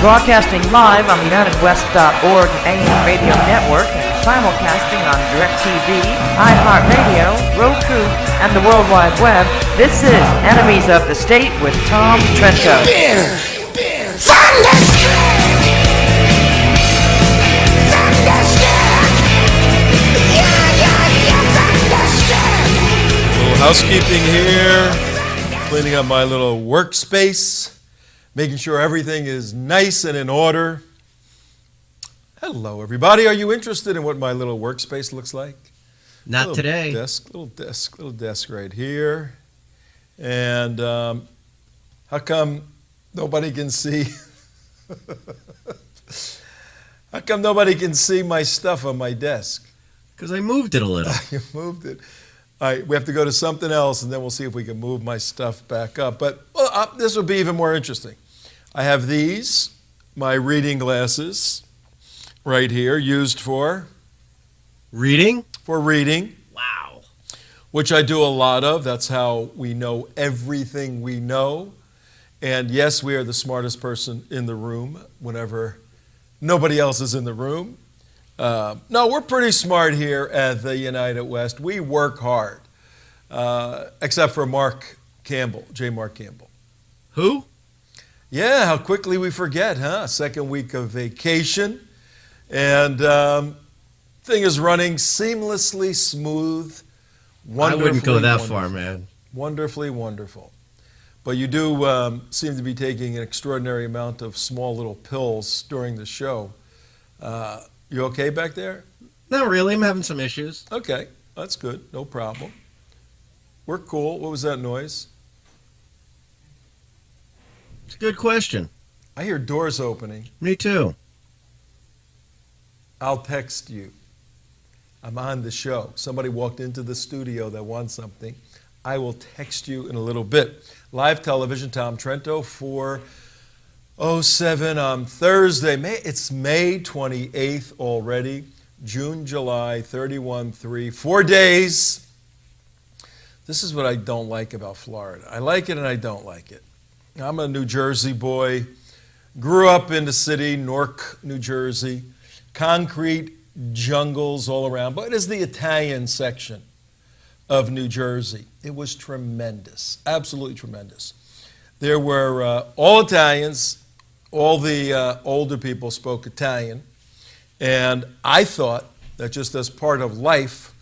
Broadcasting live on the UnitedWest.org AM radio network and simulcasting on DirecTV, iHeartRadio, Roku, and the World Wide Web, this is Enemies of the State with Tom Trento. Little housekeeping here, cleaning up my little workspace, making sure everything is nice and in order. Hello, everybody. Are you interested in what my little workspace looks like? Not today. Little desk right here. And how come nobody can see? How come nobody can see my stuff on my desk? Because I moved it a little. You moved it. All right, we have to go to something else, and then we'll see if we can move my stuff back up. But this will be even more interesting. I have these, my reading glasses, right here, used for reading? For reading. Wow. Which I do a lot of. That's how we know everything we know. And yes, we are the smartest person in the room whenever nobody else is in the room. No, we're pretty smart here at the United West. We work hard, except for Mark Campbell, J. Mark Campbell. Who? Yeah, how quickly we forget, huh? Second week of vacation. And thing is running seamlessly smooth. I wouldn't go that far, man. Wonderfully wonderful. But you do seem to be taking an extraordinary amount of small little pills during the show. You okay back there? Not really. I'm having some issues. Okay, that's good. No problem. We're cool. What was that noise? It's a good question. I hear doors opening. Me too. I'll text you. I'm on the show. Somebody walked into the studio that wants something. I will text you in a little bit. Live television, Tom Trento, 4:07 on Thursday. It's May 28th already. June, July, 31-3. 4 days. This is what I don't like about Florida. I like it and I don't like it. I'm a New Jersey boy. Grew up in the city, Newark, New Jersey. Concrete jungles all around. But it is the Italian section of New Jersey. It was tremendous, absolutely tremendous. There were all Italians. All the older people spoke Italian. And I thought that just as part of life,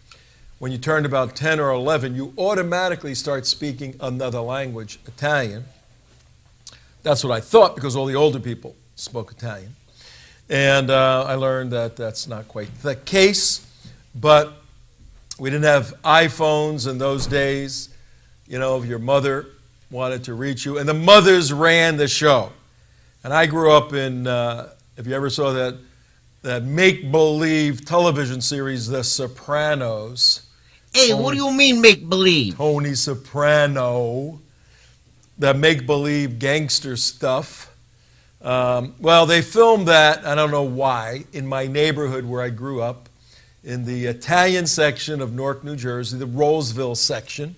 when you turned about 10 or 11, you automatically start speaking another language, Italian. That's what I thought because all the older people spoke Italian. And I learned that that's not quite the case. But we didn't have iPhones in those days. You know, if your mother wanted to reach you. And the mothers ran the show. And I grew up in, if you ever saw that make-believe television series, The Sopranos. Hey, what do you mean make-believe? Tony Soprano, that make-believe gangster stuff. Well, they filmed that, I don't know why, in my neighborhood where I grew up, in the Italian section of Newark, New Jersey, the Roseville section.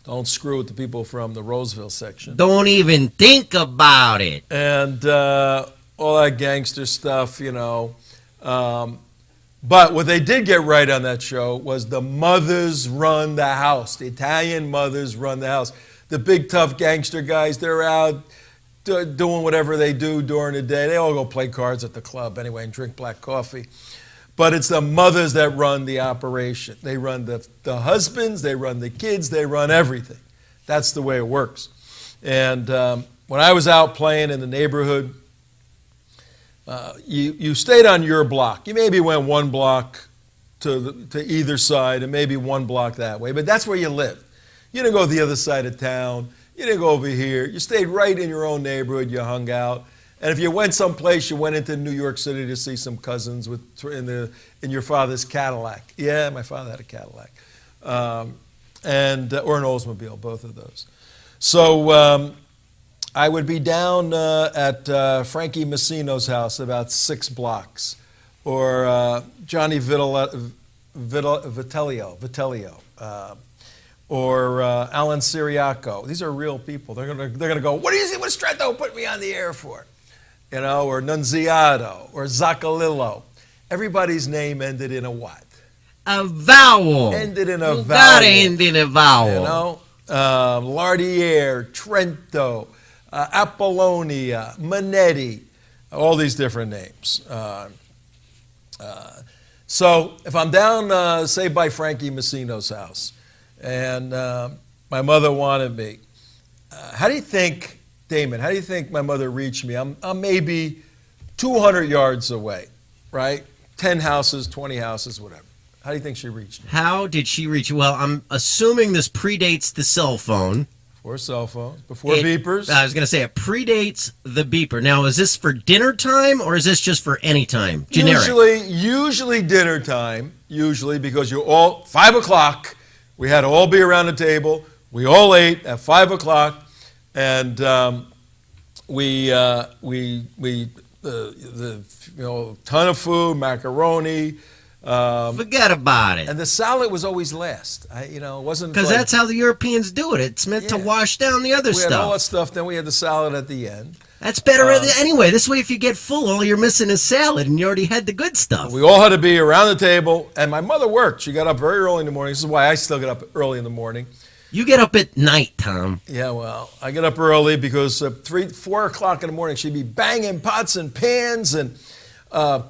Don't screw with the people from the Roseville section. Don't even think about it. And all that gangster stuff, you know. But what they did get right on that show was the mothers run the house. The Italian mothers run the house. The big, tough gangster guys, they're out doing whatever they do during the day. They all go play cards at the club anyway and drink black coffee. But it's the mothers that run the operation. They run the husbands, they run the kids, they run everything. That's the way it works. And when I was out playing in the neighborhood, you stayed on your block. You maybe went one block to either side and maybe one block that way, but that's where you lived. You didn't go to the other side of town. You didn't go over here. You stayed right in your own neighborhood. You hung out. And if you went someplace, you went into New York City to see some cousins in your father's Cadillac. Yeah, my father had a Cadillac, or an Oldsmobile, both of those. So I would be down at Frankie Messino's house, about 6 blocks, or Johnny Vitelio, or Alan Siriaco. These are real people. They're gonna go, what do you see? What's Trento put me on the air for? or Nunziato, or Zacalillo. Everybody's name ended in a what? A vowel. Ended in a You vowel. gotta end in a vowel. Lardiere, Trento, Apollonia, Manetti, all these different names. So if I'm down, say, by Frankie Messino's house, and my mother wanted me, how do you think, Damon, how do you think my mother reached me? I'm maybe 200 yards away, right? 10 houses, 20 houses, whatever. How do you think she reached me? How did she reach you? Well, I'm assuming this predates the cell phone. Before cell phones, before beepers. I was going to say it predates the beeper. Now, is this for dinner time or is this just for any time? Generic. Usually dinner time, because you're all, 5 o'clock, we had to all be around the table. We all ate at 5 o'clock, and ton of food, macaroni. Forget about it. And the salad was always last. It wasn't because that's how the Europeans do it. It's meant to wash down the other stuff. We had all that stuff. Then we had the salad at the end. That's better anyway. This way, if you get full, all you're missing is salad, and you already had the good stuff. We all had to be around the table, and my mother worked. She got up very early in the morning. This is why I still get up early in the morning. You get up at night, Tom. Yeah, well, I get up early because 4 o'clock in the morning, she'd be banging pots and pans and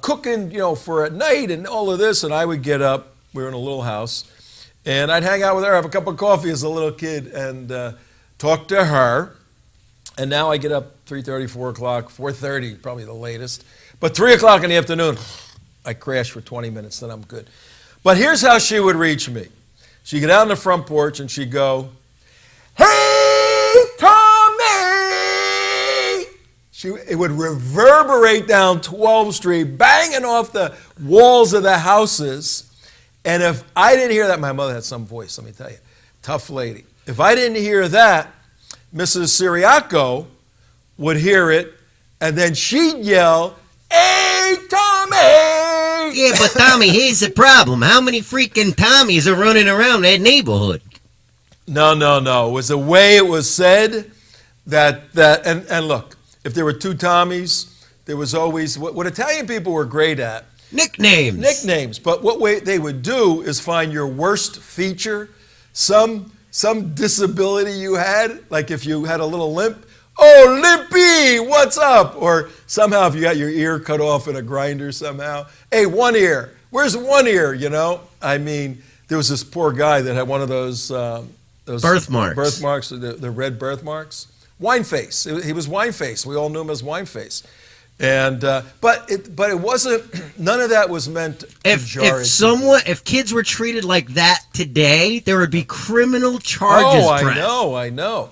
cooking, for at night and all of this. And I would get up. We were in a little house. And I'd hang out with her, have a cup of coffee as a little kid, and talk to her. And now I get up 3:30, 4 o'clock, 4:30, probably the latest. But 3 o'clock in the afternoon, I crash for 20 minutes, then I'm good. But here's how she would reach me. She'd get out on the front porch and she'd go, "Hey, Tommy!" It would reverberate down 12th Street, banging off the walls of the houses. And if I didn't hear that, my mother had some voice, let me tell you. Tough lady. If I didn't hear that, Mrs. Siriaco would hear it, and then she'd yell, "Hey, Tommy!" Yeah, but Tommy, here's the problem. How many freaking Tommies are running around that neighborhood? No. It was the way it was said and look, if there were two Tommies, there was always, what Italian people were great at. Nicknames. But what they would do is find your worst feature, some disability you had, like if you had a little limp. "Oh, Limpy, what's up?" Or somehow if you got your ear cut off in a grinder somehow. "Hey, one ear. Where's one ear?" I mean, there was this poor guy that had one of those birthmarks. Birthmarks, the red birthmarks. Wine face. He was wine face. We all knew him as wine face. And but it wasn't. None of that was meant to jar. If kids were treated like that today, there would be criminal charges. Oh, I know.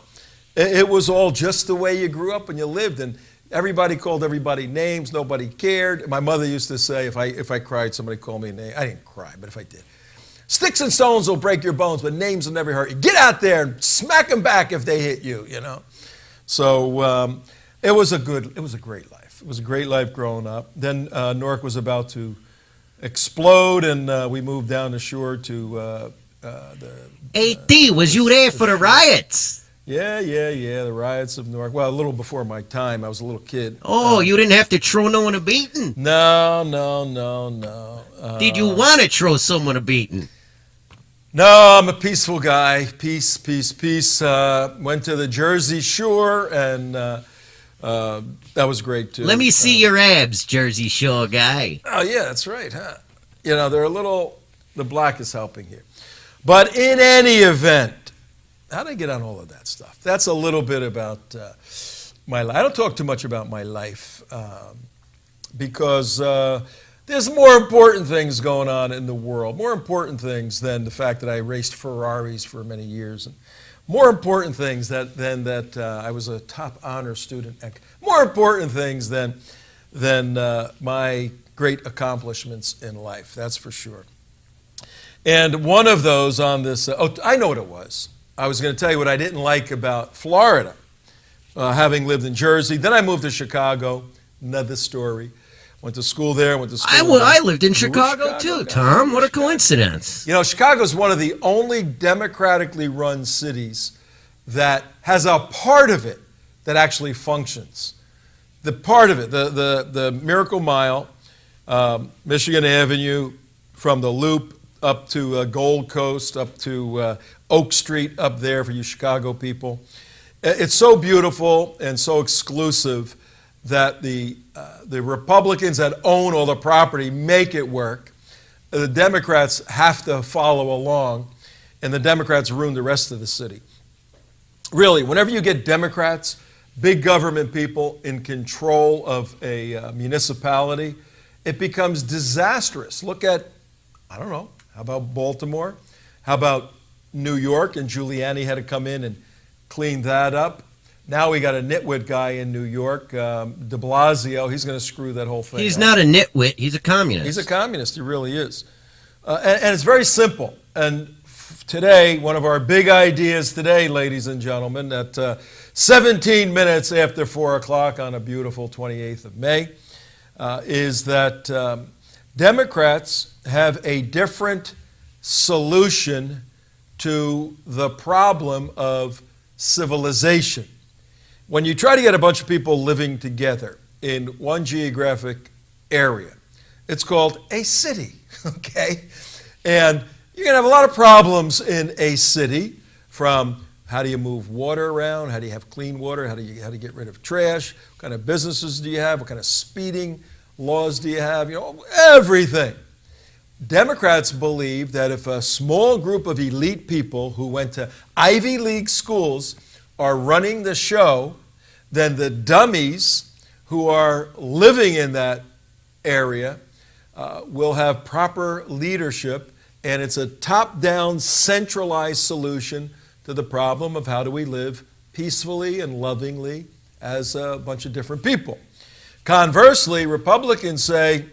It was all just the way you grew up and you lived, and everybody called everybody names. Nobody cared. My mother used to say, if I cried, somebody called me a name. I didn't cry, but if I did, "Sticks and stones will break your bones, but names will never hurt you. Get out there and smack them back if they hit you." So it was a great life. It was a great life growing up. Then Newark was about to explode, and we moved down the shore to A.T., was you there for the riots? Yeah, the riots of Newark. Well, a little before my time. I was a little kid. Oh, you didn't have to throw no one a beating? No. Did you want to throw someone a beating? No, I'm a peaceful guy. Peace. Went to the Jersey Shore, and that was great, too. Let me see your abs, Jersey Shore guy. Oh, yeah, that's right, huh? They're a little, the black is helping here. But in any event, how did I get on all of that stuff? That's a little bit about my life. I don't talk too much about my life because there's more important things going on in the world, more important things than the fact that I raced Ferraris for many years, and more important things than that I was a top honor student, more important things than my great accomplishments in life, that's for sure. And one of those on this, I know what it was. I was going to tell you what I didn't like about Florida, having lived in Jersey. Then I moved to Chicago, another story. Went to school there, I lived in Chicago too, Tom. What a coincidence. Chicago's one of the only democratically run cities that has a part of it that actually functions. the part of it, the Miracle Mile, Michigan Avenue, from the Loop up to Gold Coast, up to Oak Street up there for you Chicago people. It's so beautiful and so exclusive that the Republicans that own all the property make it work. The Democrats have to follow along, and the Democrats ruin the rest of the city. Really, whenever you get Democrats, big government people in control of a municipality, it becomes disastrous. Look at, I don't know, how about Baltimore? How about New York? And Giuliani had to come in and clean that up. Now we got a nitwit guy in New York, de Blasio. He's going to screw that whole thing He's up. not a nitwit. He's a communist. He's a communist. He really is. And it's very simple. And today, one of our big ideas today, ladies and gentlemen, at 17 minutes after 4 o'clock on a beautiful 28th of May, is that Democrats have a different solution to the problem of civilization. When you try to get a bunch of people living together in one geographic area, it's called a city, okay? And you're going to have a lot of problems in a city, from how do you move water around, how do you have clean water, how do you get rid of trash, what kind of businesses do you have, what kind of speeding laws do you have, everything. Democrats believe that if a small group of elite people who went to Ivy League schools are running the show, then the dummies who are living in that area will have proper leadership, and it's a top-down, centralized solution to the problem of how do we live peacefully and lovingly as a bunch of different people. Conversely, Republicans say,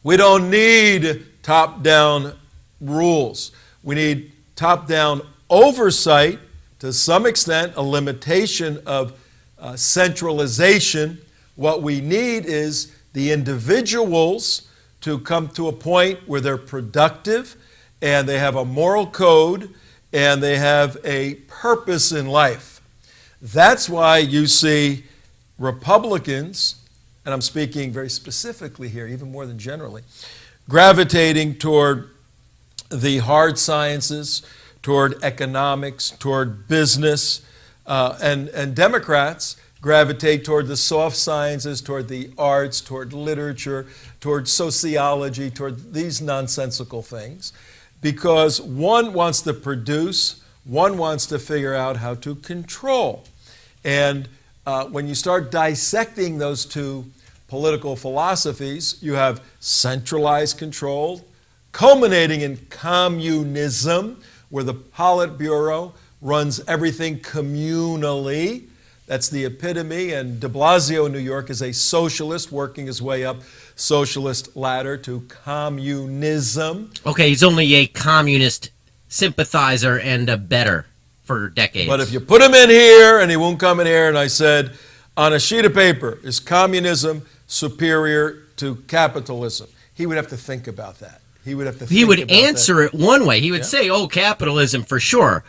we don't need top-down rules. We need top-down oversight, to some extent, a limitation of centralization. What we need is the individuals to come to a point where they're productive and they have a moral code and they have a purpose in life. That's why you see Republicans, and I'm speaking very specifically here, even more than generally, gravitating toward the hard sciences, toward economics, toward business, and Democrats gravitate toward the soft sciences, toward the arts, toward literature, toward sociology, toward these nonsensical things, because one wants to produce, one wants to figure out how to control. And when you start dissecting those two political philosophies, you have centralized control, culminating in communism, where the Politburo runs everything communally. That's the epitome, and de Blasio in New York is a socialist working his way up socialist ladder to communism. Okay, he's only a communist sympathizer and a better for decades. But if you put him in here, and he won't come in here, and I said, on a sheet of paper, is communism superior to capitalism? He would have to think about that. He would have to think He would about answer that. it one way. He would say, oh, capitalism for sure.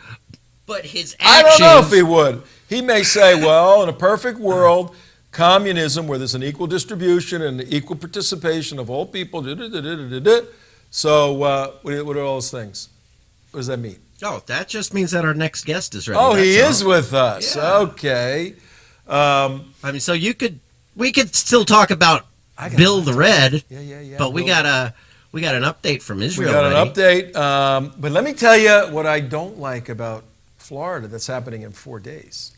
But his actions... I don't know if he would. He may say, well, in a perfect world, communism, where there's an equal distribution and equal participation of all people, so what are all those things? What does that mean? Oh, that just means that our next guest is ready. Oh, he That's is all. with us. Yeah. Okay. I mean, so we could still talk about Bill the Red, Yeah. but we got an update from Israel. We got ready. an update. But let me tell you what I don't like about Florida that's happening in 4 days.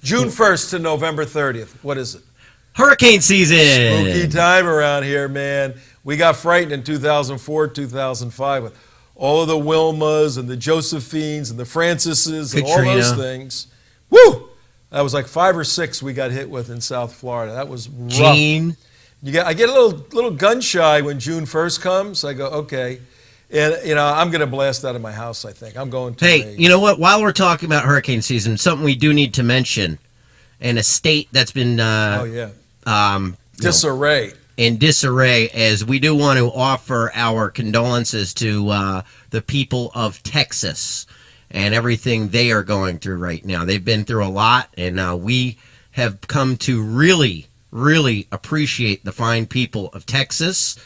June 1st to November 30th. What is it? Hurricane season. Spooky time around here, man. We got frightened in 2004, 2005 with all of the Wilmas and the Josephines and the Francises and all those things. Woo! That was like 5 or 6 we got hit with in South Florida. That was rough. Gene. I get a little gun shy when June 1st comes. I go, okay. And, I'm going to blast out of my house, I think. I'm going to. Hey, you know what? While we're talking about hurricane season, something we do need to mention, in a state that's been disarray. In disarray, as we do want to offer our condolences to the people of Texas and everything they are going through right now. They've been through a lot, and we have come to really, really appreciate the fine people of Texas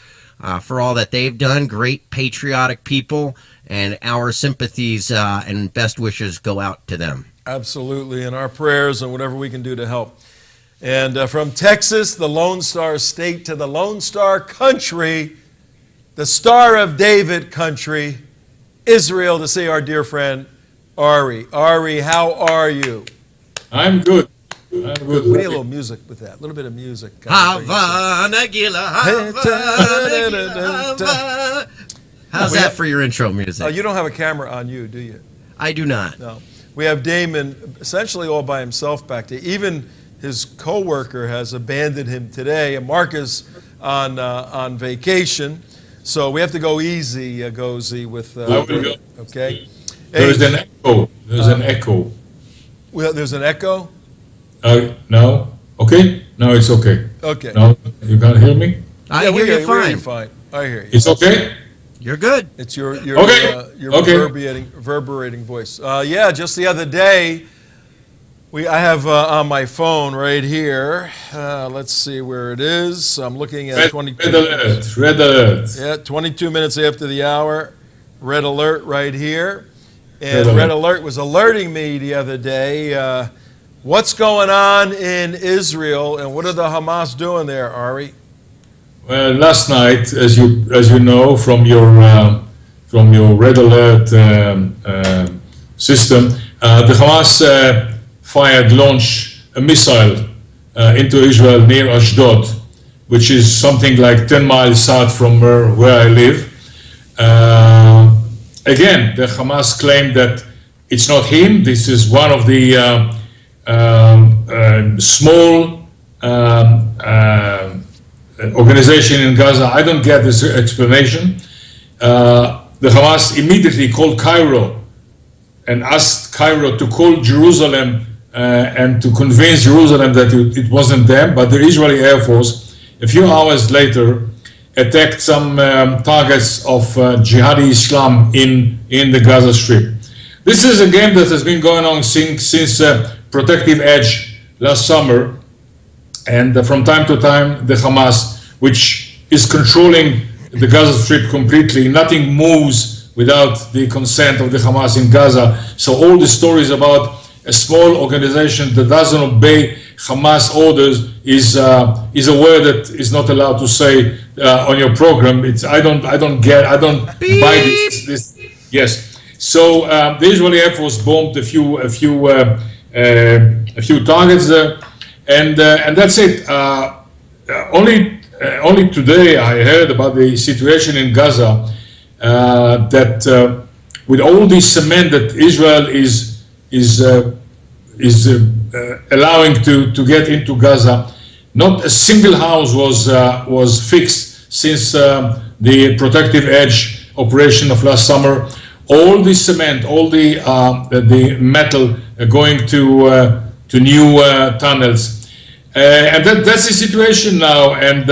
for all that they've done. Great patriotic people, and our sympathies and best wishes go out to them. Absolutely, and our prayers and whatever we can do to help. And from Texas, the Lone Star State, to the Lone Star country, the Star of David country, Israel, to see our dear friend Arie. Arie, how are you? I'm good. I'm good. We need a little music with that. A little bit of music. Havana, Gila, Havana. How's that for your intro music? You don't have a camera on you, do you? I do not. No. We have Damon essentially all by himself back there. Even his co-worker has abandoned him today, and Mark is on vacation. So we have to go easy, Egozie, with... okay? There's an echo. There's an echo. Well, there's an echo? No? Okay? No, it's okay. Okay. No, you can't hear me? I hear you fine. Fine. I hear you. It's okay? You're good. It's your Okay. reverberating voice. Yeah, just the other day, I have on my phone right here. Let's see where it is. I'm looking at 22. Red alert. Yeah, 22 minutes after the hour. Red alert right here. And Red alert was alerting me the other day. What's going on in Israel, and what are the Hamas doing there, Arie? Well, last night, as you know from your red alert system, the Hamas launched a missile into Israel near Ashdod, which is something like 10 miles south from where I live. Again, the Hamas claimed that it's not him. This is one of the small organization in Gaza. I don't get this explanation. The Hamas immediately called Cairo and asked Cairo to call Jerusalem and to convince Jerusalem that it wasn't them, but the Israeli Air Force, a few hours later, attacked some targets of jihadi Islam in the Gaza Strip. This is a game that has been going on since Protective Edge last summer, and from time to time the Hamas, which is controlling the Gaza Strip completely, nothing moves without the consent of the Hamas in Gaza. So all the stories about a small organization that doesn't obey Hamas orders is a word that is not allowed to say on your program. I don't buy this. Yes. So the Israeli Air Force bombed a few targets, and that's it. Only today I heard about the situation in Gaza, that with all this cement that Israel is allowing to get into Gaza, not a single house was fixed since the Protective Edge operation of last summer. All the cement, all the metal going to new tunnels. And that's the situation now, and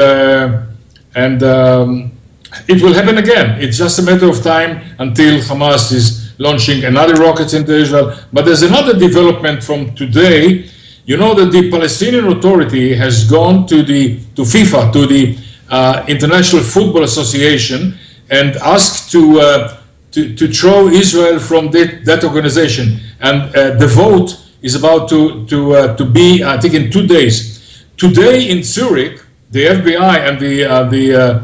it will happen again. It's just a matter of time until Hamas is launching another rockets into Israel. But there's another development from today. You know that the Palestinian Authority has gone to FIFA, to the International Football Association, and asked to throw Israel from that organization. And the vote is about to be, I think, in 2 days. Today in Zurich, the FBI and the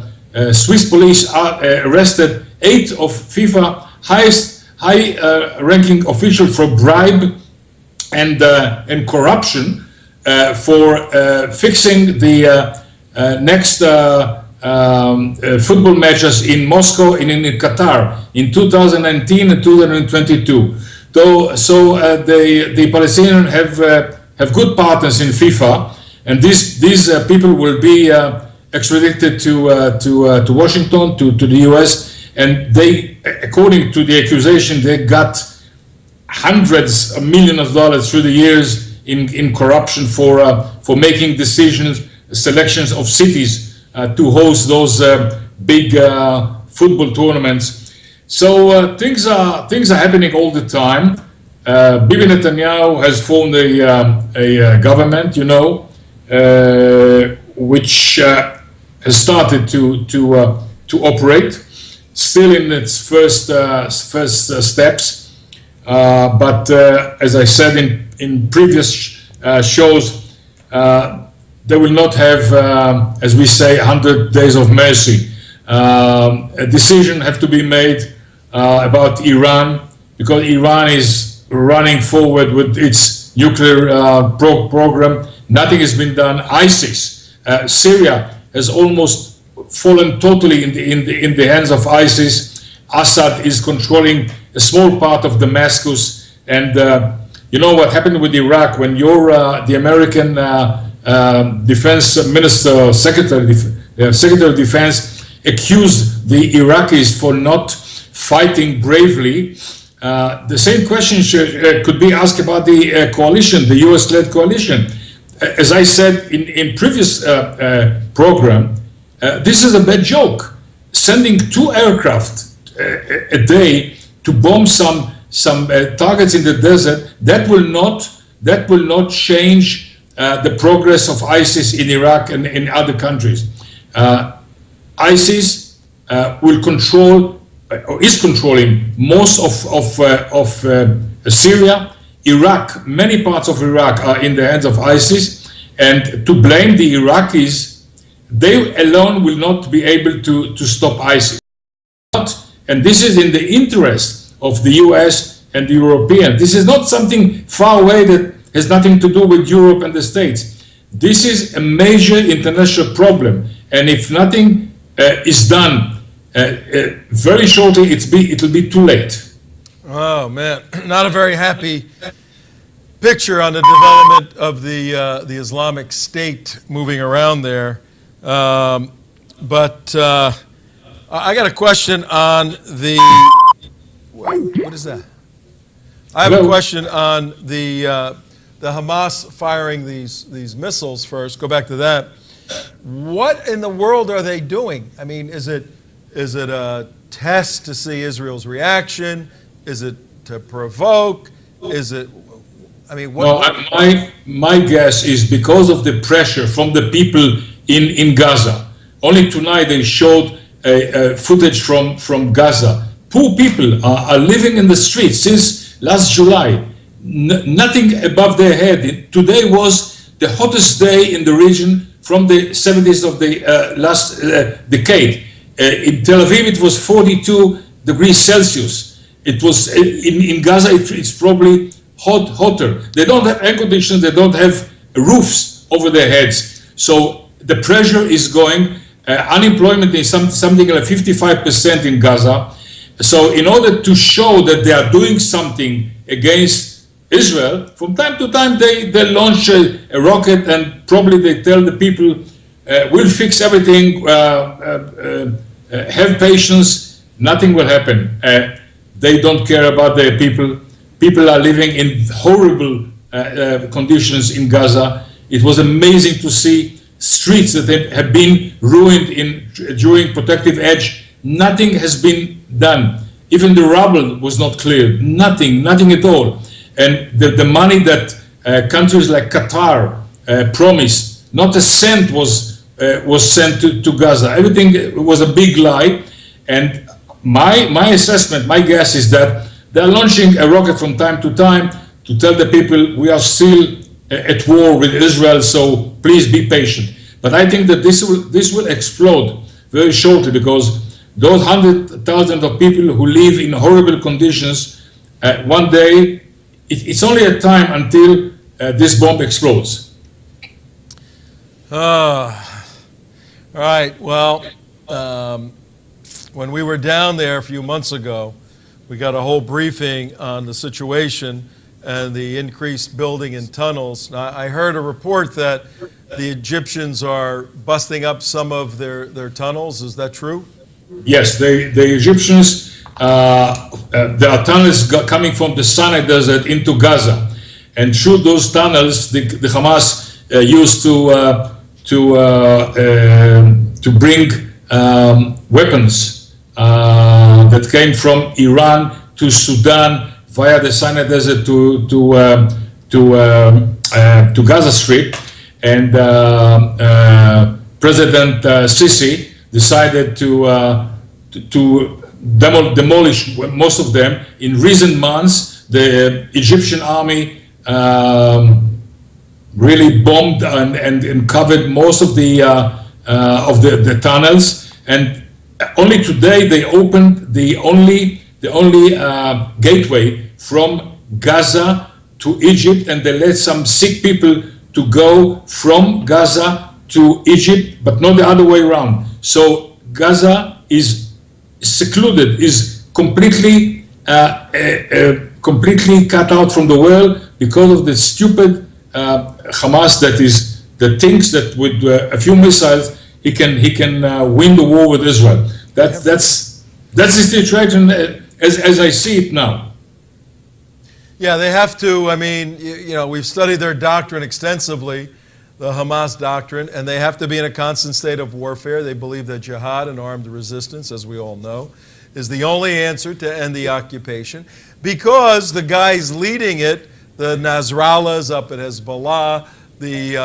Swiss police arrested 8 of FIFA high-ranking officials for bribe and corruption for fixing the next football matches in Moscow and in Qatar in 2019 and 2022. So the Palestinians have good partners in FIFA, and these people will be extradited to Washington, to the U.S. And they, according to the accusation, they got hundreds of millions of dollars through the years in corruption for making decisions, selections of cities to host those big football tournaments. So things are happening all the time. Bibi Netanyahu has formed a government, which has started to operate, still in its first steps. But as I said in previous shows, they will not have, as we say, 100 days of mercy. A decision have to be made about Iran, because Iran is running forward with its nuclear program. Nothing has been done. ISIS, Syria has almost fallen totally in the hands of ISIS. Assad is controlling a small part of Damascus, and you know what happened with Iraq when the American Defense Minister, Secretary of Defense, accused the Iraqis for not fighting bravely. The same question could be asked about the coalition, the US-led coalition. As I said in previous program, this is a bad joke. Sending 2 aircraft a day to bomb some targets in the desert, that will not change the progress of ISIS in Iraq and in other countries. ISIS will control, or is controlling, most of Syria. Iraq, many parts of Iraq are in the hands of ISIS, and to blame the Iraqis, they alone will not be able to stop ISIS. And this is in the interest of the US and the European. This is not something far away that has nothing to do with Europe and the States. This is a major international problem, and if nothing is done very shortly, it'll be too late. Oh man, not a very happy picture on the development of the Islamic State moving around there. But I got a question on the. What is that? I have a question on the Hamas firing these missiles first. Go back to that. What in the world are they doing? I mean, is it a test to see Israel's reaction? Is it to provoke? Is it? I mean, what? No, my guess is because of the pressure from the people in Gaza. Only tonight they showed footage from Gaza. Poor people are living in the streets since last July. Nothing above their head. Today was the hottest day in the region from the 70s of the last decade. In Tel Aviv, it was 42 degrees Celsius. It was in Gaza. It's probably hotter. They don't have air conditioners. They don't have roofs over their heads. So the pressure is going. Unemployment is something like 55% in Gaza. So in order to show that they are doing something against Israel, from time to time they launch a rocket, and probably they tell the people, we'll fix everything, have patience, nothing will happen. They don't care about their people. People are living in horrible conditions in Gaza. It was amazing to see streets that have been ruined during protective edge. Nothing has been done. Even the rubble was not cleared. Nothing at all. And the money that countries like Qatar promised, not a cent was sent to Gaza. Everything was a big lie. And my assessment, my guess is that they're launching a rocket from time to time to tell the people we are still at war with Israel, so please be patient. But I think that this will explode very shortly, because those 100,000 of people who live in horrible conditions, one day, it's only a time until this bomb explodes. All right, well, when we were down there a few months ago, we got a whole briefing on the situation and the increased building in tunnels. Now, I heard a report that the Egyptians are busting up some of their tunnels. Is that true? Yes, the Egyptians, there are tunnels coming from the Sinai Desert into Gaza. And through those tunnels, the Hamas used to bring weapons that came from Iran to Sudan via the Sinai Desert to Gaza Strip, and President Sisi decided to demolish most of them. In recent months, the Egyptian army really bombed and covered most of the tunnels, and only today they opened the only gateway from Gaza to Egypt, and they let some sick people to go from Gaza to Egypt, but not the other way around. So Gaza is secluded, is completely completely cut out from the world because of the stupid Hamas that thinks that with a few missiles he can win the war with Israel. That's the situation as I see it now. Yeah, they have to. I mean, we've studied their doctrine extensively, the Hamas doctrine, and they have to be in a constant state of warfare. They believe that jihad and armed resistance, as we all know, is the only answer to end the occupation, because the guys leading it, the Nasrallahs up at Hezbollah, the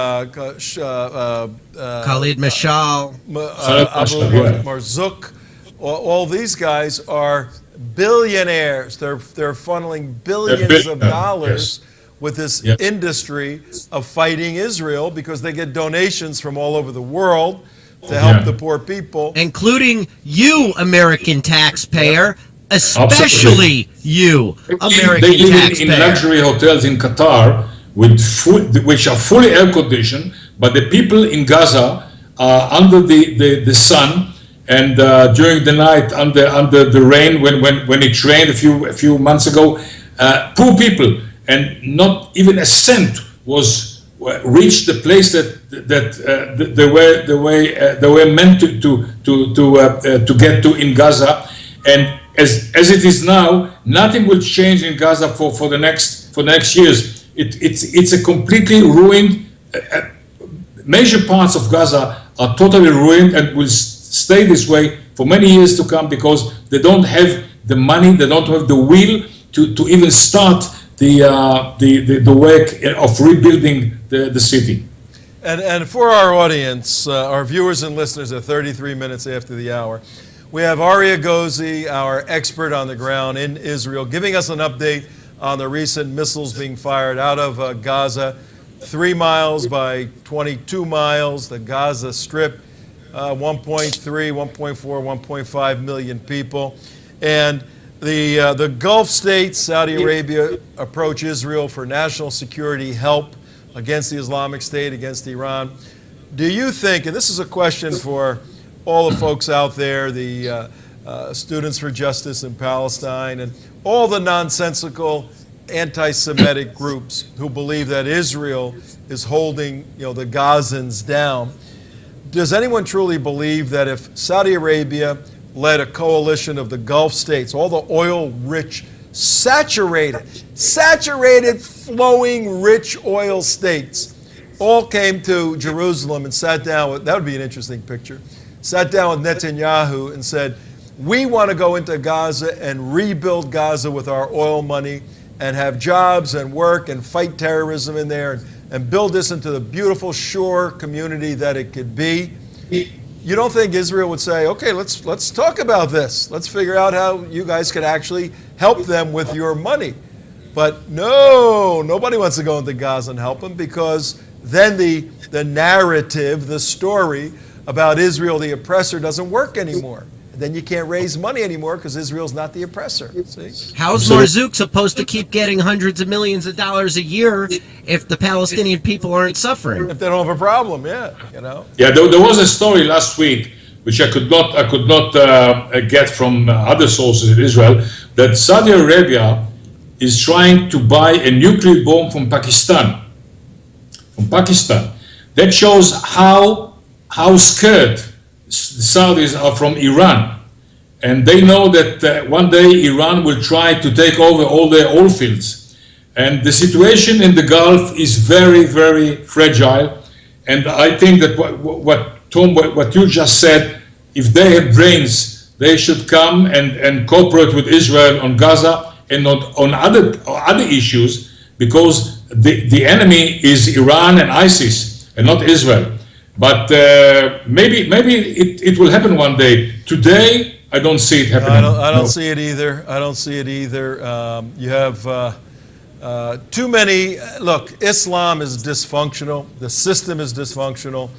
Khalid Mashal, Abu Marzouk, all these guys are billionaires. They're funneling billions of dollars with this industry of fighting Israel, because they get donations from all over the world to help the poor people, including you, American taxpayer, especially you, American they live taxpayer. in luxury hotels in Qatar with food which are fully air conditioned, but the people in Gaza are under the sun, and during the night under the rain, when it rained a few months ago, poor people, and not even a cent was reached the place that they were meant to get to in Gaza. And as it is now, nothing will change in Gaza for the next years. It's a completely ruined. Major parts of Gaza are totally ruined and will stay this way for many years to come, because they don't have the money, they don't have the will to even start the work of rebuilding the city. And for our audience, our viewers and listeners, at 33 minutes after the hour, we have Arie Egozie, our expert on the ground in Israel, giving us an update on the recent missiles being fired out of Gaza, 3 miles by 22 miles, the Gaza Strip, 1.3, 1.4, 1.5 million people. And the Gulf states, Saudi Arabia, approach Israel for national security help against the Islamic State, against Iran. Do you think, and this is a question for all the folks out there, the Students for Justice in Palestine, and all the nonsensical anti-Semitic groups who believe that Israel is holding, the Gazans down, does anyone truly believe that if Saudi Arabia led a coalition of the Gulf states, all the oil-rich, saturated, flowing, rich oil states, all came to Jerusalem and sat down with, that would be an interesting picture, sat down with Netanyahu and said, we want to go into Gaza and rebuild Gaza with our oil money and have jobs and work and fight terrorism in there and build this into the beautiful shore community that it could be. You don't think Israel would say, okay, let's talk about this. Let's figure out how you guys could actually help them with your money. But no, nobody wants to go into Gaza and help them, because then the narrative, the story about Israel, the oppressor, doesn't work anymore. Then you can't raise money anymore because Israel's not the oppressor. See? How's Marzouk supposed to keep getting hundreds of millions of dollars a year if the Palestinian people aren't suffering? If they don't have a problem, yeah, Yeah, there was a story last week which I could not get from other sources in Israel, that Saudi Arabia is trying to buy a nuclear bomb from Pakistan. That shows how scared the Saudis are from Iran, and they know that one day Iran will try to take over all their oil fields, and the situation in the Gulf is very, very fragile. And I think that what you just said, if they have brains, they should come and cooperate with Israel on Gaza and not on other issues, because the enemy is Iran and ISIS and not Israel. But maybe it will happen one day. Today, I don't see it happening. I don't see it either. I don't see it either. You have too many. Look, Islam is dysfunctional. The system is dysfunctional.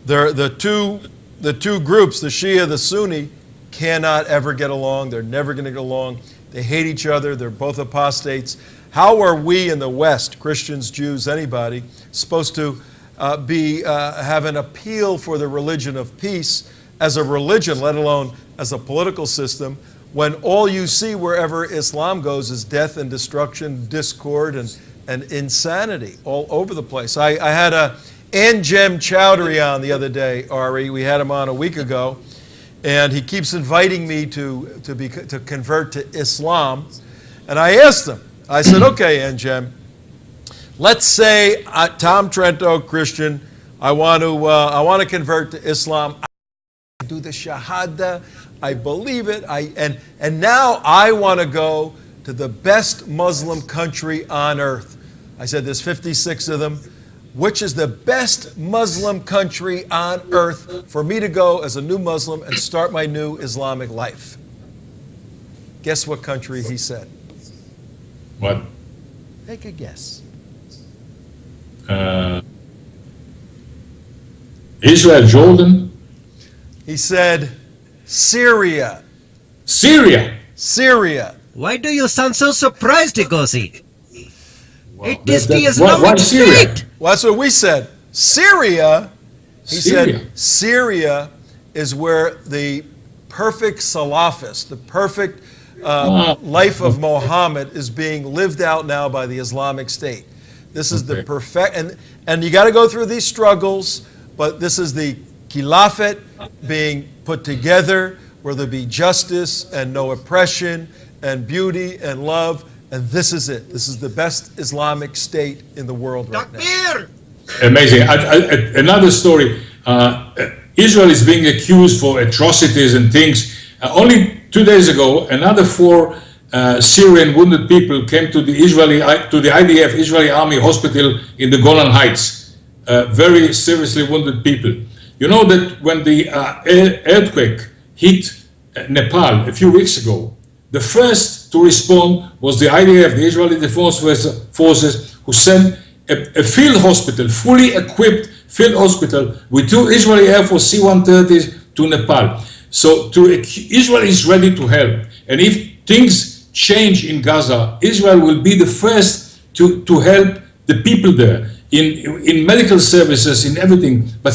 The two groups, the Shia, the Sunni, cannot ever get along. They're never going to get along. They hate each other. They're both apostates. How are we in the West, Christians, Jews, anybody, supposed to have an appeal for the religion of peace as a religion, let alone as a political system, when all you see wherever Islam goes is death and destruction, discord, and insanity all over the place? I had Anjem Chowdhury on the other day, Ari. We had him on a week ago, and he keeps inviting me to convert to Islam. And I asked him, I said, okay, Anjem, let's say Tom Trento, Christian, I want to convert to Islam. I do the Shahada. I believe it. And now I want to go to the best Muslim country on earth. I said, there's 56 of them. Which is the best Muslim country on earth for me to go as a new Muslim and start my new Islamic life? Guess what country he said? What? Take a guess. Israel, Jordan? He said Syria. Syria? Syria. Why do you sound so surprised, Egozie? It is that- the why Islamic Syria? State. Well, that's what we said. Syria, he Syria. said, Syria is where the perfect Salafist, the perfect life of Muhammad is being lived out now by the Islamic State. This is the perfect, and you got to go through these struggles, but this is the Khilafat being put together where there be justice and no oppression and beauty and love. And this is it. This is the best Islamic state in the world right now. Takbir! Amazing. Another story. Israel is being accused for atrocities and things. Only 2 days ago, another 4 Syrian wounded people came to the IDF Israeli Army Hospital in the Golan Heights. Very seriously wounded people. You know that when the earthquake hit Nepal a few weeks ago, the first to respond was the IDF, the Israeli Defense Forces, who sent a field hospital, fully equipped field hospital with 2 Israeli Air Force C-130s to Nepal. So Israel is ready to help. And if things change in Gaza, Israel will be the first to help the people there in medical services, in everything. But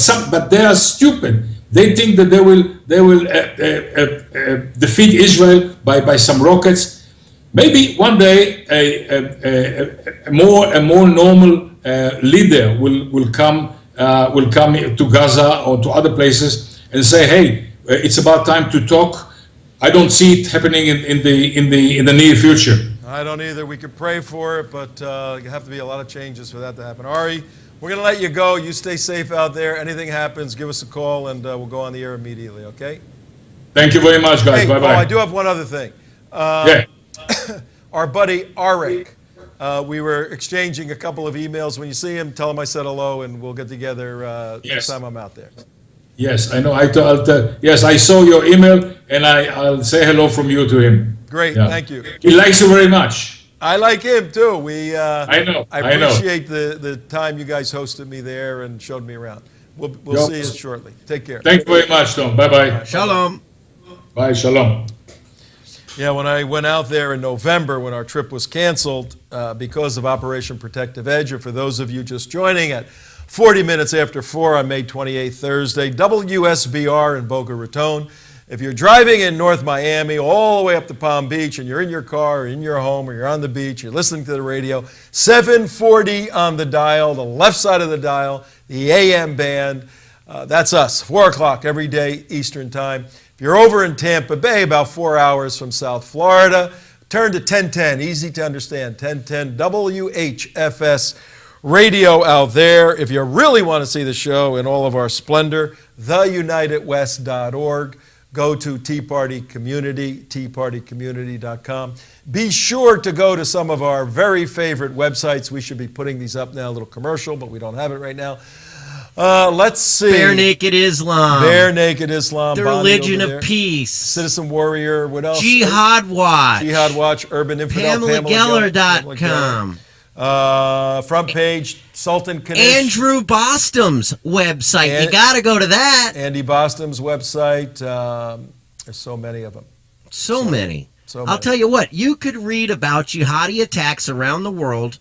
they are stupid. They think that they will defeat Israel by some rockets. Maybe one day a more normal leader will come to Gaza or to other places and say, hey, it's about time to talk. I don't see it happening in the near future. I don't either. We could pray for it, but you have to be a lot of changes for that to happen. Ari, we're going to let you go. You stay safe out there. Anything happens, give us a call, and we'll go on the air immediately, okay? Thank you very much, guys. Hey, Bye-bye. I do have one other thing. Yeah. Our buddy Arie, we were exchanging a couple of emails. When you see him, tell him I said hello, and we'll get together next time I'm out there. Yes, I know. Yes, I saw your email, and I'll say hello from you to him. Great, Yeah. thank you. He likes you very much. I like him too. I know. I appreciate the time you guys hosted me there and showed me around. We'll see you shortly. Take care. Thank you very much, Tom. Bye-bye. Shalom. Bye, shalom. Yeah, when I went out there in November, when our trip was canceled because of Operation Protective Edge, or for those of you just joining at 40 minutes after 4 on May 28th, Thursday, WSBR in Boca Raton. If you're driving in North Miami all the way up to Palm Beach and you're in your car or in your home or you're on the beach, you're listening to the radio, 740 on the dial, the left side of the dial, the AM band. That's us, 4 o'clock every day Eastern time. If you're over in Tampa Bay, about 4 hours from South Florida, turn to 1010, easy to understand, 1010 WHFS radio out there. If you really want to see the show in all of our splendor, theunitedwest.org. go to Tea Party Community, teapartycommunity.com. Be sure to go to some of our very favorite websites. We should be putting these up now, a little commercial, but we don't have it right now. Let's see. Bare Naked Islam. Bare Naked Islam. The Bonnie Religion over there. of Peace. Citizen Warrior. What else? Jihad Watch. Jihad Watch. Urban Infidel. PamelaGeller.com. Front page. Sultan Kanish. Andrew Bostom's website. You got to go to that. Andy Bostom's website. There's so many of them. So many. So I'll many. tell you what. You could read about jihadi attacks around the world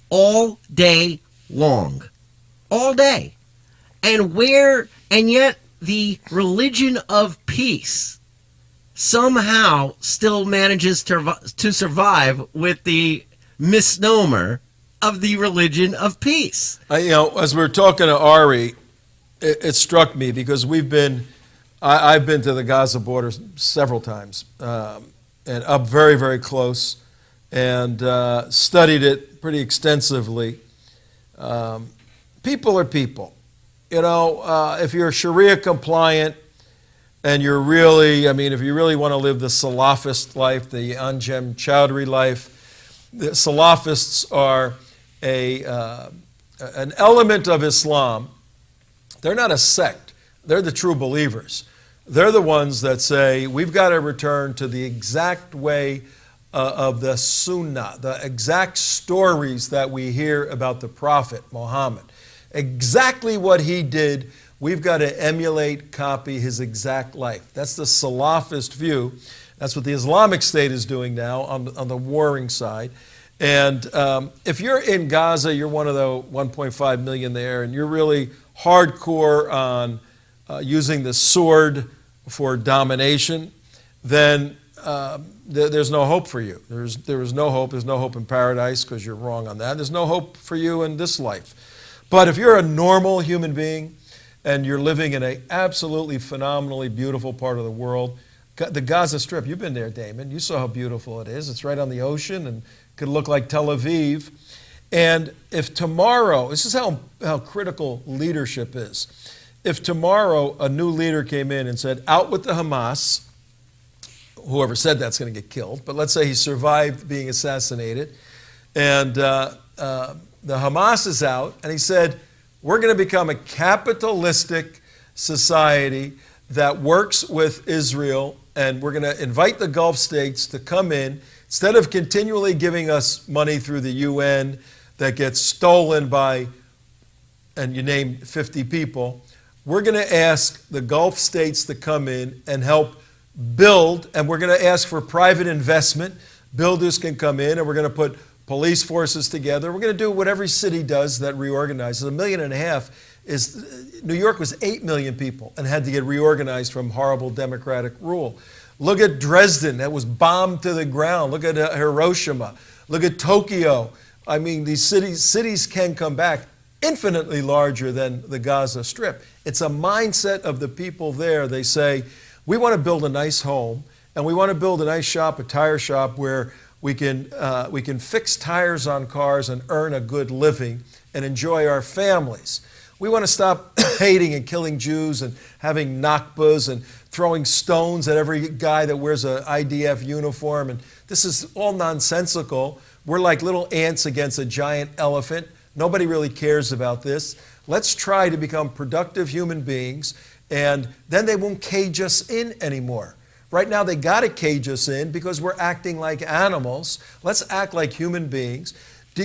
all day long. All day. And yet the religion of peace somehow still manages to survive with the misnomer of the religion of peace. As we were talking to Arie, it struck me because I've been to the Gaza border several times and up very, very close and studied it pretty extensively. People are people. If you're Sharia compliant and if you really want to live the Salafist life, the Anjem Chowdhury life, the Salafists are an element of Islam. They're not a sect. They're the true believers. They're the ones that say, we've got to return to the exact way of the Sunnah, the exact stories that we hear about the Prophet Muhammad. Exactly what he did, we've got to emulate, copy his exact life. That's the Salafist view. That's what the Islamic State is doing now on the warring side. And if you're in Gaza, you're one of the 1.5 million there, and you're really hardcore on using the sword for domination, then there's no hope for you. There is no hope. There's no hope in paradise because you're wrong on that. There's no hope for you in this life. But if you're a normal human being and you're living in an absolutely phenomenally beautiful part of the world, the Gaza Strip, you've been there, Damon. You saw how beautiful it is. It's right on the ocean and could look like Tel Aviv. And if tomorrow, this is how critical leadership is. If tomorrow a new leader came in and said, out with the Hamas, whoever said that's going to get killed, but let's say he survived being assassinated, and the Hamas is out, and he said, we're going to become a capitalistic society that works with Israel, and we're going to invite the Gulf states to come in. Instead of continually giving us money through the UN that gets stolen by, and you name 50 people, we're going to ask the Gulf states to come in and help build, and we're going to ask for private investment. Builders can come in, and we're going to put police forces together. We're going to do what every city does that reorganizes. 1.5 million is, New York was 8 million people and had to get reorganized from horrible democratic rule. Look at Dresden, that was bombed to the ground. Look at Hiroshima. Look at Tokyo. I mean, these cities can come back infinitely larger than the Gaza Strip. It's a mindset of the people there. They say, we want to build a nice home, and we want to build a nice shop, a tire shop, where we can fix tires on cars and earn a good living and enjoy our families. We want to stop hating and killing Jews and having Nakbas and throwing stones at every guy that wears an IDF uniform. And this is all nonsensical. We're like little ants against a giant elephant. Nobody really cares about this. Let's try to become productive human beings, and then they won't cage us in anymore. Right now, they got to cage us in because we're acting like animals. Let's act like human beings.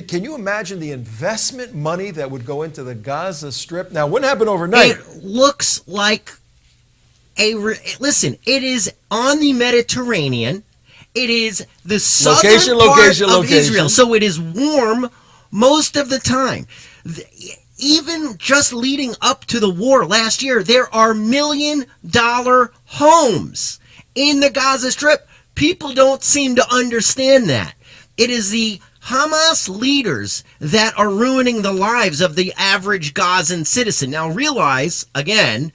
Can you imagine the investment money that would go into the Gaza Strip? Now, it wouldn't happen overnight. It looks like listen, it is on the Mediterranean. It is the southern part of Israel, so it is warm most of the time. Even just leading up to the war last year, there are $1 million homes in the Gaza Strip. People don't seem to understand that. It is the Hamas leaders that are ruining the lives of the average Gazan citizen. Now realize, again,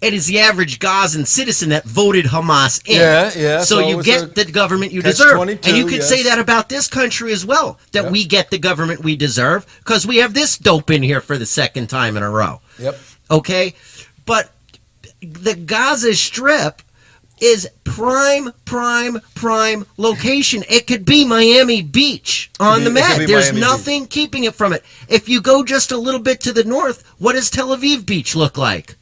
it is the average Gazan citizen that voted Hamas in. Yeah. So you get the government you deserve. And you could yes. say that about this country as well, that we get the government we deserve because we have this dope in here for the second time in a row. Yep. Okay? But the Gaza Strip is prime location. It could be Miami Beach on the map. There's nothing keeping it from it. If you go just a little bit to the north, what does Tel Aviv Beach look like?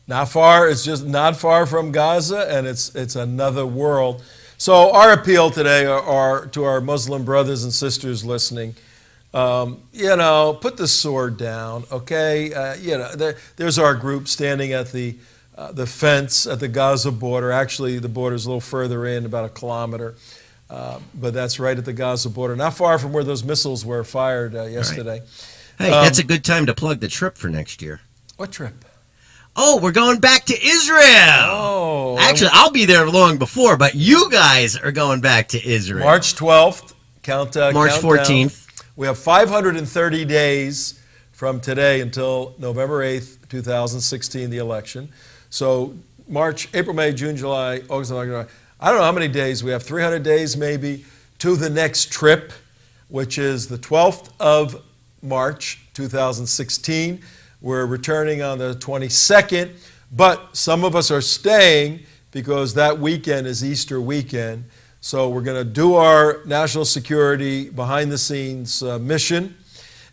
Not far. It's just not far from Gaza, and it's another world. So our appeal today are to our Muslim brothers and sisters listening. Put the sword down, okay? There's our group standing at the fence at the Gaza border. Actually, the border's a little further in, about a kilometer. But that's right at the Gaza border, not far from where those missiles were fired yesterday. Right. Hey, that's a good time to plug the trip for next year. What trip? Oh, we're going back to Israel. Oh. Actually, I'll be there long before, but you guys are going back to Israel. March 12th, March 14th. We have 530 days from today until November 8th, 2016, the election. So March, April, May, June, July, August, October. I don't know how many days. We have 300 days maybe to the next trip, which is the 12th of March, 2016. We're returning on the 22nd, but some of us are staying because that weekend is Easter weekend. So we're going to do our national security behind-the-scenes mission,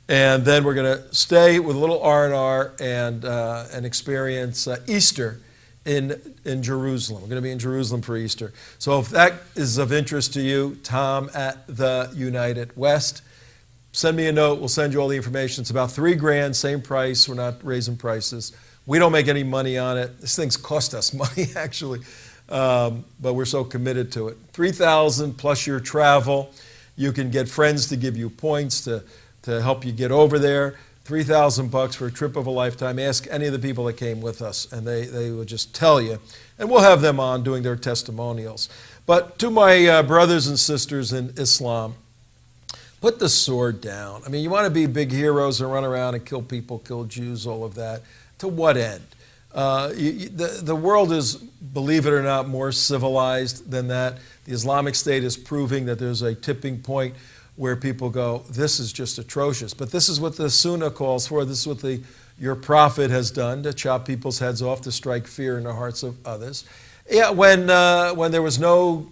and then we're going to stay with a little R&R and experience Easter in Jerusalem. We're going to be in Jerusalem for Easter. So if that is of interest to you, Tom at the United West, send me a note. We'll send you all the information. It's about $3,000, same price. We're not raising prices. We don't make any money on it. These things cost us money, actually, but we're so committed to it. $3,000 plus your travel. You can get friends to give you points to help you get over there. $3,000 for a trip of a lifetime. Ask any of the people that came with us, and they will just tell you. And we'll have them on doing their testimonials. But to my brothers and sisters in Islam, put the sword down. I mean, you want to be big heroes and run around and kill people, kill Jews, all of that. To what end? The world is, believe it or not, more civilized than that. The Islamic State is proving that there's a tipping point where people go, this is just atrocious. But this is what the Sunnah calls for. This is what your prophet has done, to chop people's heads off, to strike fear in the hearts of others. Yeah, when there was no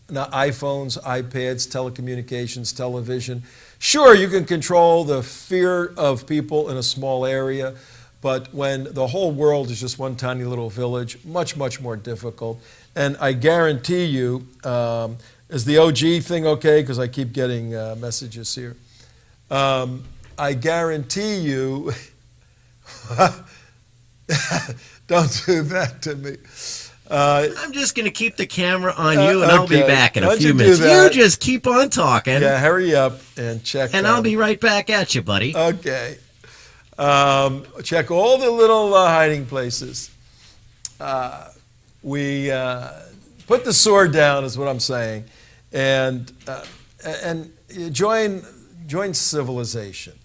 iPhones, iPads, telecommunications, television. Sure, you can control the fear of people in a small area, but when the whole world is just one tiny little village, much, much more difficult. And I guarantee you, is the OG thing okay? Because I keep getting messages here. I guarantee you, don't do that to me. I'm just going to keep the camera on you, and I'll be back in a few you minutes. do that? You just keep on talking. Yeah, hurry up and check. And I'll be right back at you, buddy. Okay. Check all the little hiding places. We put the sword down, is what I'm saying, and join civilization.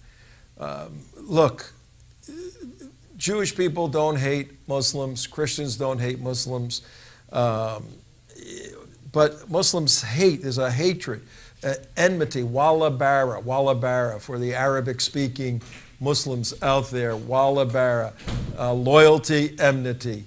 Look. Jewish people don't hate Muslims. Christians don't hate Muslims. But Muslims hate. There's a hatred, enmity, wala bara, for the Arabic-speaking Muslims out there. Wala bara, loyalty, enmity.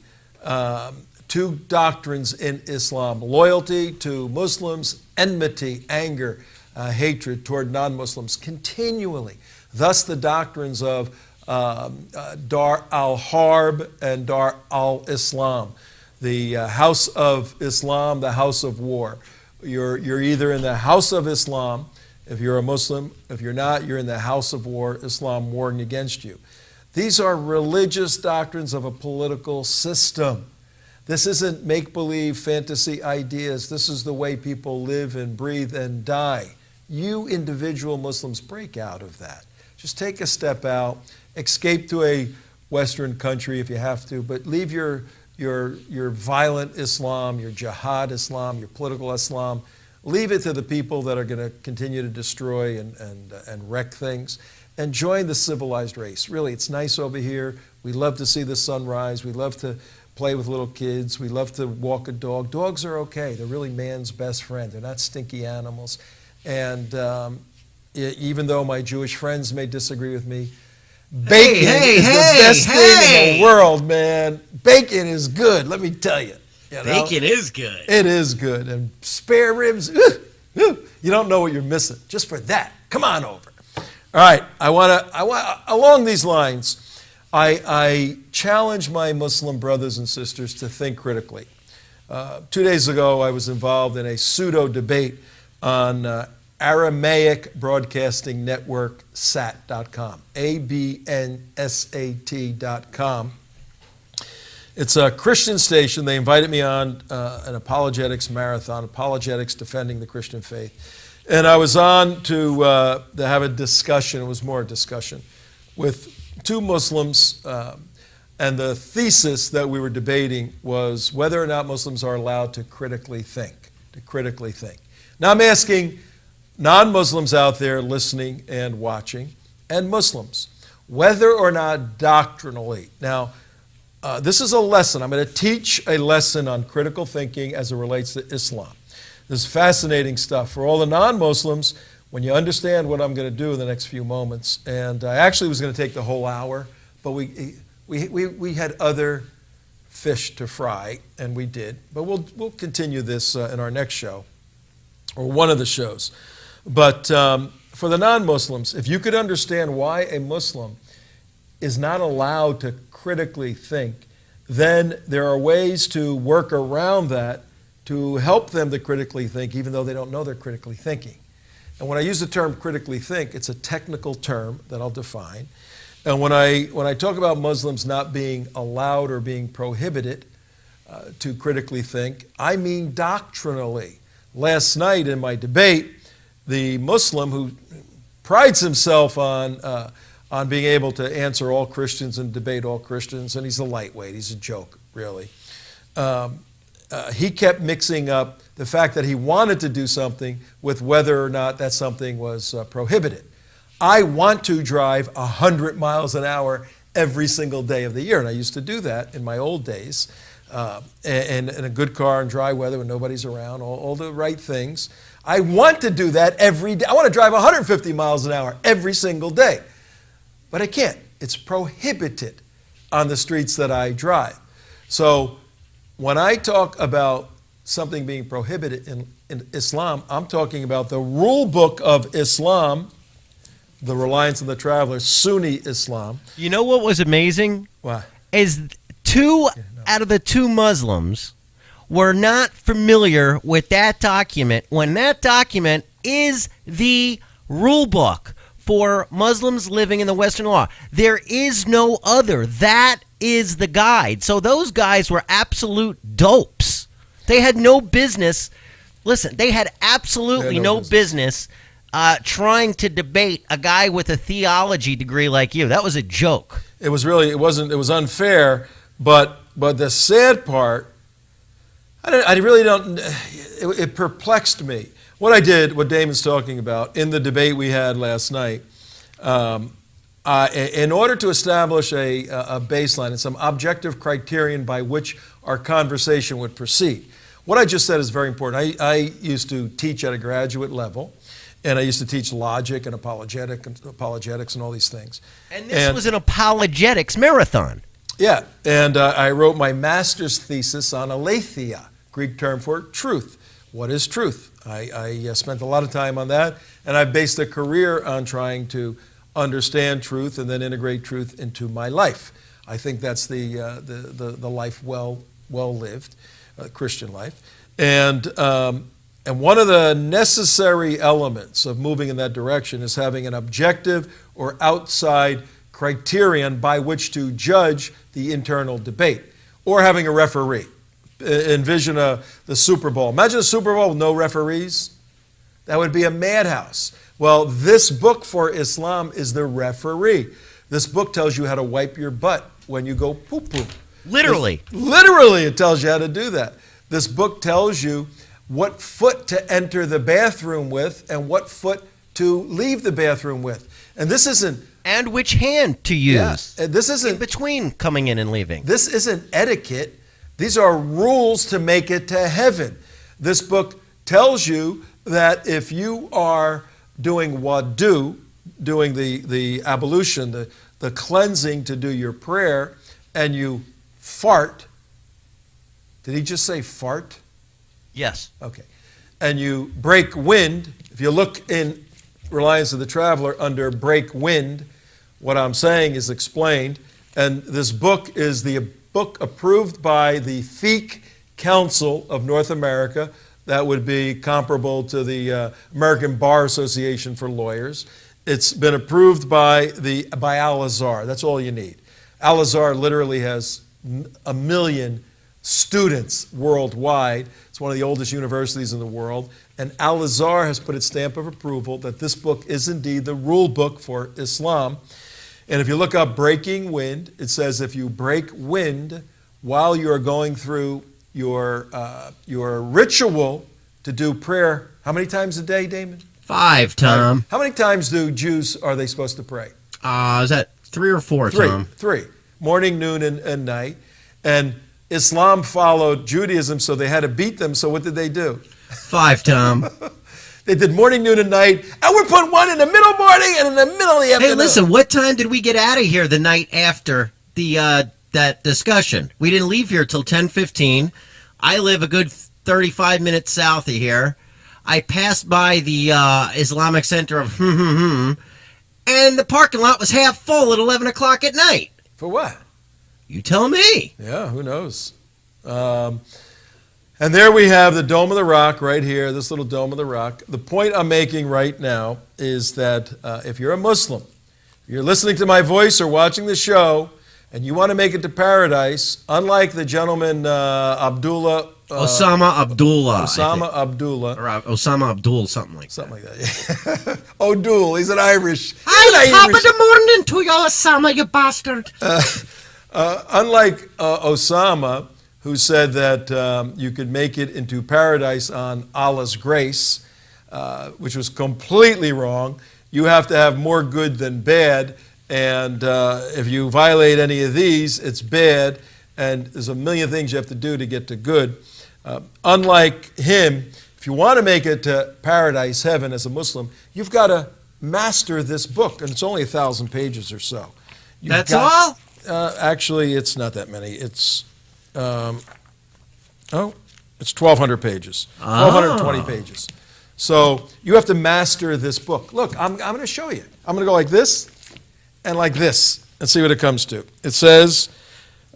Two doctrines in Islam: loyalty to Muslims, enmity, anger, hatred toward non-Muslims, continually. Thus, the doctrines of Dar al-Harb and Dar al-Islam, the house of Islam, the house of war. You're either in the house of Islam, if you're a Muslim. If you're not, you're in the house of war, Islam warring against you. These are religious doctrines of a political system. This isn't make-believe fantasy ideas. This is the way people live and breathe and die. You individual Muslims, break out of that. Just take a step out. Escape to a Western country if you have to, but leave your violent Islam, your jihad Islam, your political Islam. Leave it to the people that are going to continue to destroy and wreck things, and join the civilized race. Really, it's nice over here. We love to see the sunrise. We love to play with little kids. We love to walk a dog. Dogs are okay. They're really man's best friend. They're not stinky animals. And even though my Jewish friends may disagree with me, bacon is the best thing in the world, man. bacon is good, let me tell you. You know? Bacon is good. It is good. And spare ribs, you don't know what you're missing. Just for that, come on over. All right, I want along these lines, I challenge my Muslim brothers and sisters to think critically. 2 days ago, I was involved in a pseudo debate on Aramaic Broadcasting Network, sat.com, ABNSAT.com. It's a Christian station. They invited me on an apologetics marathon, apologetics defending the Christian faith. And I was on to have a discussion, it was more a discussion, with two Muslims. And the thesis that we were debating was whether or not Muslims are allowed to critically think, Now I'm asking non-Muslims out there listening and watching, and Muslims, whether or not doctrinally. Now, this is a lesson. I'm going to teach a lesson on critical thinking as it relates to Islam. This is fascinating stuff. For all the non-Muslims, when you understand what I'm going to do in the next few moments, and I actually was going to take the whole hour, but we had other fish to fry, and we did. But we'll continue this in our next show, or one of the shows. But for the non-Muslims, if you could understand why a Muslim is not allowed to critically think, then there are ways to work around that to help them to critically think, even though they don't know they're critically thinking. And when I use the term critically think, it's a technical term that I'll define. And when I talk about Muslims not being allowed or being prohibited to critically think, I mean doctrinally. Last night in my debate, the Muslim who prides himself on being able to answer all Christians and debate all Christians, and he's a lightweight, he's a joke, really. He kept mixing up the fact that he wanted to do something with whether or not that something was prohibited. I want to drive 100 miles an hour every single day of the year, and I used to do that in my old days, in a good car in dry weather when nobody's around, all the right things. I want to do that every day. I want to drive 150 miles an hour every single day, but I can't. It's prohibited on the streets that I drive. So when I talk about something being prohibited in Islam, I'm talking about the rule book of Islam, the Reliance of the Traveler, Sunni Islam. You know what was amazing? What? Is two out of the two Muslims were not familiar with that document when that document is the rule book for Muslims living in the Western law. There is no other. That is the guide. So those guys were absolute dopes. They had no business. Listen, they had absolutely no business trying to debate a guy with a theology degree like you. That was a joke. It was unfair, but the sad part, it perplexed me. What I did, what Damon's talking about, in the debate we had last night, in order to establish a baseline and some objective criterion by which our conversation would proceed, what I just said is very important. I used to teach at a graduate level, and I used to teach logic and apologetics and all these things. And this was an apologetics marathon. Yeah, and I wrote my master's thesis on aletheia, Greek term for truth. What is truth? I spent a lot of time on that, and I based a career on trying to understand truth and then integrate truth into my life. I think that's the life well lived, Christian life. And one of the necessary elements of moving in that direction is having an objective or outside criterion by which to judge the internal debate, or having a referee. Envision the Super Bowl. Imagine a Super Bowl with no referees. That would be a madhouse. Well, this book for Islam is the referee. This book tells you how to wipe your butt when you go poo-poo. Literally. Literally, it tells you how to do that. This book tells you what foot to enter the bathroom with and what foot to leave the bathroom with. And this isn't... And which hand to use. Yeah, this isn't... In between coming in and leaving. This isn't etiquette. These are rules to make it to heaven. This book tells you that if you are doing wudu, doing the ablution, the cleansing to do your prayer, and you fart. Did he just say fart? Yes. Okay. And you break wind. If you look in Reliance of the Traveler under break wind, what I'm saying is explained. And this book is the book approved by the Fiqh Council of North America. That would be comparable to the American Bar Association for lawyers. It's been approved by Al-Azhar. That's all you need. Al-Azhar literally has 1 million students worldwide. It's one of the oldest universities in the world. And Al-Azhar has put its stamp of approval that this book is indeed the rule book for Islam. And if you look up breaking wind, it says if you break wind while you're going through your ritual to do prayer, how many times a day, Damon? 5, Tom. How many times do Jews are they supposed to pray? Is that 3 or 4, Tom? 3. Morning, noon, and night. And Islam followed Judaism, so they had to beat them. So what did they do? 5, Tom. They did morning, noon, and night, and we put one in the middle morning and in the middle of the afternoon. Hey, listen, what time did we get out of here the night after the that discussion? We didn't leave here till 10:15. I live a good 35 minutes south of here. I passed by the Islamic Center of and the parking lot was half full at 11 o'clock at night. For what? You tell me. Yeah, who knows? And there we have the Dome of the Rock right here, this little Dome of the Rock. The point I'm making right now is that if you're a Muslim, you're listening to my voice or watching the show, and you want to make it to paradise, unlike the gentleman Osama Abdullah. Or Osama Abdul, something like that. Yeah. O'Doul, he's an Irish. Top of the morning to you, Osama, you bastard. Unlike Osama, who said that you could make it into paradise on Allah's grace, which was completely wrong. You have to have more good than bad, and if you violate any of these, it's bad, and there's a million things you have to do to get to good. Unlike him, if you want to make it to paradise, heaven, as a Muslim, you've got to master this book, and it's only 1,000 pages or so. That's all? Actually, it's not that many. It's 1,200 pages, 1,220 pages. So you have to master this book. Look, I'm going to show you. I'm going to go like this and like this and see what it comes to. It says,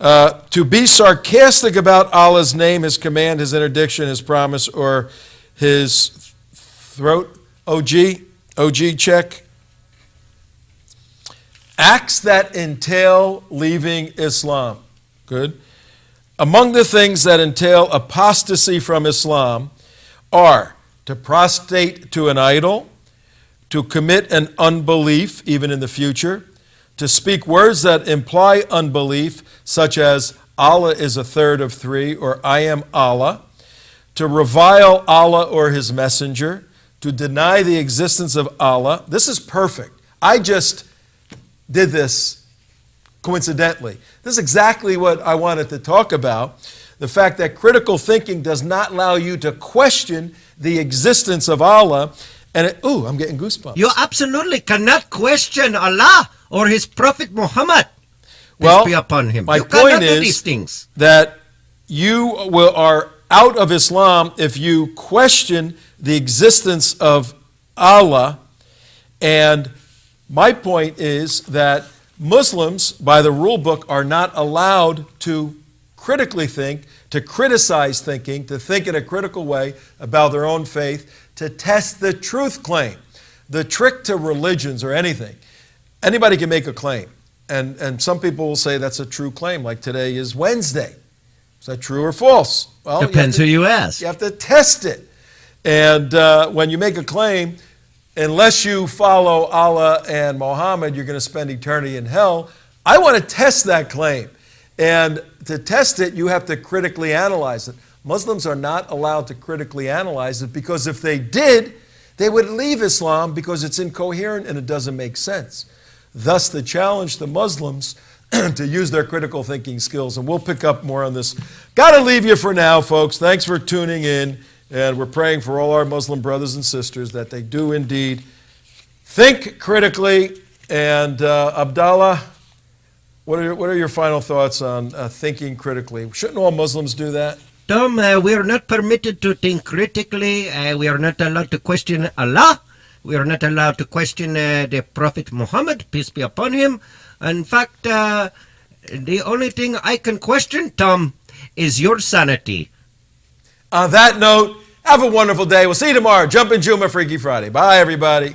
to be sarcastic about Allah's name, His command, His interdiction, His promise, or His throat, OG check. Acts that entail leaving Islam. Good. Among the things that entail apostasy from Islam are to prostrate to an idol, to commit an unbelief even in the future, to speak words that imply unbelief, such as Allah is a third of 3 or I am Allah, to revile Allah or His messenger, to deny the existence of Allah. This is perfect. I just did this coincidentally. This is exactly what I wanted to talk about. The fact that critical thinking does not allow you to question the existence of Allah. And I'm getting goosebumps. You absolutely cannot question Allah or His Prophet Muhammad. Well, peace be upon him. My point is that you are out of Islam if you question the existence of Allah. And my point is that Muslims, by the rule book, are not allowed to critically think, to criticize thinking, to think in a critical way about their own faith, to test the truth claim. The trick to religions or anything, anybody can make a claim. And some people will say that's a true claim, like today is Wednesday. Is that true or false? Well, depends who you ask. You have to test it. And when you make a claim, unless you follow Allah and Muhammad, you're going to spend eternity in hell. I want to test that claim. And to test it, you have to critically analyze it. Muslims are not allowed to critically analyze it because if they did, they would leave Islam because it's incoherent and it doesn't make sense. Thus, the challenge to Muslims to use their critical thinking skills. And we'll pick up more on this. Got to leave you for now, folks. Thanks for tuning in. And we're praying for all our Muslim brothers and sisters that they do indeed think critically. And Abdallah, what are your final thoughts on thinking critically? Shouldn't all Muslims do that? Tom, we are not permitted to think critically. We are not allowed to question Allah. We are not allowed to question the Prophet Muhammad, peace be upon him. In fact, the only thing I can question, Tom, is your sanity. On that note, have a wonderful day. We'll see you tomorrow. Jump in Juma Freaky Friday. Bye, everybody.